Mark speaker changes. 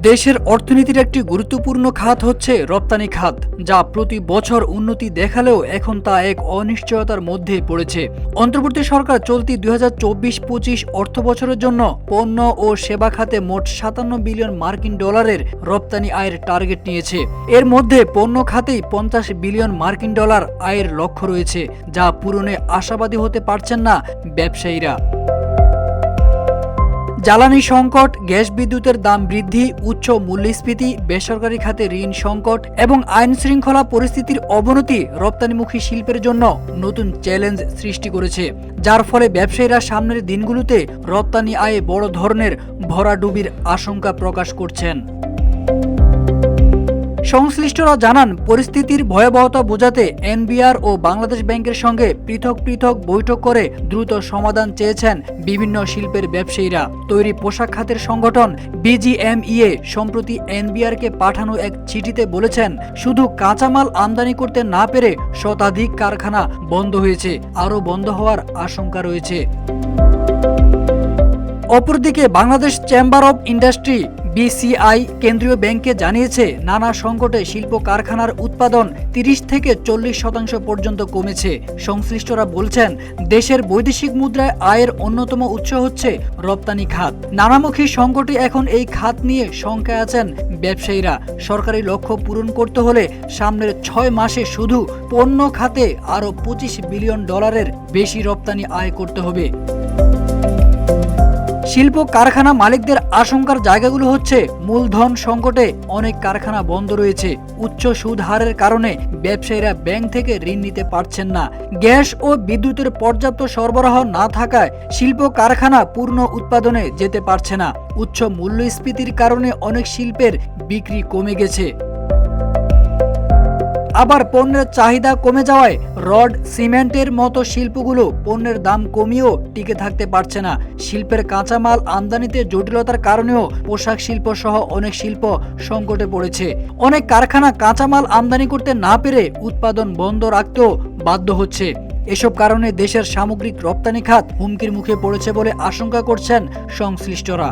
Speaker 1: দেশের অর্থনীতির একটি গুরুত্বপূর্ণ খাত হচ্ছে রপ্তানি খাত, যা প্রতি বছর উন্নতি দেখালেও এখন তা এক অনিশ্চয়তার মধ্যে পড়েছে। অন্তর্বর্তী সরকার চলতি 2024-25 অর্থবছরের জন্য পণ্য ও সেবা খাতে মোট 57 বিলিয়ন মার্কিন ডলারের রপ্তানি আয়ের টার্গেট নিয়েছে। এর মধ্যে পণ্য খাতেই 50 বিলিয়ন মার্কিন ডলার আয়ের লক্ষ্য রয়েছে, যা পূরণে আশাবাদী হতে পারছেন না ব্যবসায়ীরা। জ্বালানি সংকট, গ্যাস বিদ্যুতের দাম বৃদ্ধি, উচ্চ মূল্যস্ফীতি, বেসরকারি খাতে ঋণ সংকট এবং আইন শৃঙ্খলা পরিস্থিতির অবনতি রপ্তানিমুখী শিল্পের জন্য নতুন চ্যালেঞ্জ সৃষ্টি করেছে, যার ফলে ব্যবসায়ীরা সামনের দিনগুলোতে রপ্তানি আয়ে বড় ধরনের ভরাডুবির আশঙ্কা প্রকাশ করছেন। সংশ্লিষ্টরা জানান, পরিস্থিতির ভয়াবহতা বোঝাতে এনবিআর ও বাংলাদেশ ব্যাংকের সঙ্গে পৃথক পৃথক বৈঠক করে দ্রুত সমাধান চেয়েছেন বিভিন্ন শিল্পের ব্যবসায়ীরা। তৈরি পোশাক খাতের সংগঠন বিজিএমইএ সম্প্রতি এনবিআরকে পাঠানো এক চিঠিতে বলেছেন, শুধু কাঁচামাল আমদানি করতে না পেরে শতাধিক কারখানা বন্ধ হয়েছে, আরও বন্ধ হওয়ার আশঙ্কা রয়েছে। অপরদিকে Bangladesh chamber of industry BCI কেন্দ্রীয় ব্যাংকে জানিয়েছে, নানা সংকটে শিল্প কারখানার উৎপাদন 30 থেকে 40% পর্যন্ত কমেছে। সংশ্লিষ্টরা বলছেন, দেশের বৈদেশিক মুদ্রায় আয়ের অন্যতম উৎস হচ্ছে রপ্তানি খাত। নানামুখী সংকটে এখন এই খাত নিয়ে শঙ্কায় আছেন ব্যবসায়ীরা। সরকারি লক্ষ্য পূরণ করতে হলে সামনের 6 মাসে শুধু পণ্য খাতে আরও 25 বিলিয়ন ডলারের বেশি রপ্তানি আয় করতে হবে। শিল্প কারখানা মালিকদের আশঙ্কার জায়গাগুলো হচ্ছে, মূলধন সংকটে অনেক কারখানা বন্ধ রয়েছে, উচ্চ সুদ হারের কারণে ব্যবসায়ীরা ব্যাংক থেকে ঋণ নিতে পারছেন না, গ্যাস ও বিদ্যুতের পর্যাপ্ত সরবরাহ না থাকায় শিল্প কারখানা পূর্ণ উৎপাদনে যেতে পারছে না, উচ্চ মূল্যস্ফীতির কারণে অনেক শিল্পের বিক্রি কমে গেছে। আবার পণ্যের চাহিদা কমে যাওয়ায় রড, সিমেন্টের মতো শিল্পগুলো পণ্যের দাম কমিয়েও টিকে থাকতে পারছে না। শিল্পের কাঁচামাল আমদানিতে জটিলতার কারণেও পোশাক শিল্প সহ অনেক শিল্প সংকটে পড়েছে। অনেক কারখানা কাঁচামাল আমদানি করতে না পেরে উৎপাদন বন্ধ রাখতেও বাধ্য হচ্ছে। এসব কারণে দেশের সামগ্রিক রপ্তানি খাত হুমকির মুখে পড়েছে বলে আশঙ্কা করছেন সংশ্লিষ্টরা।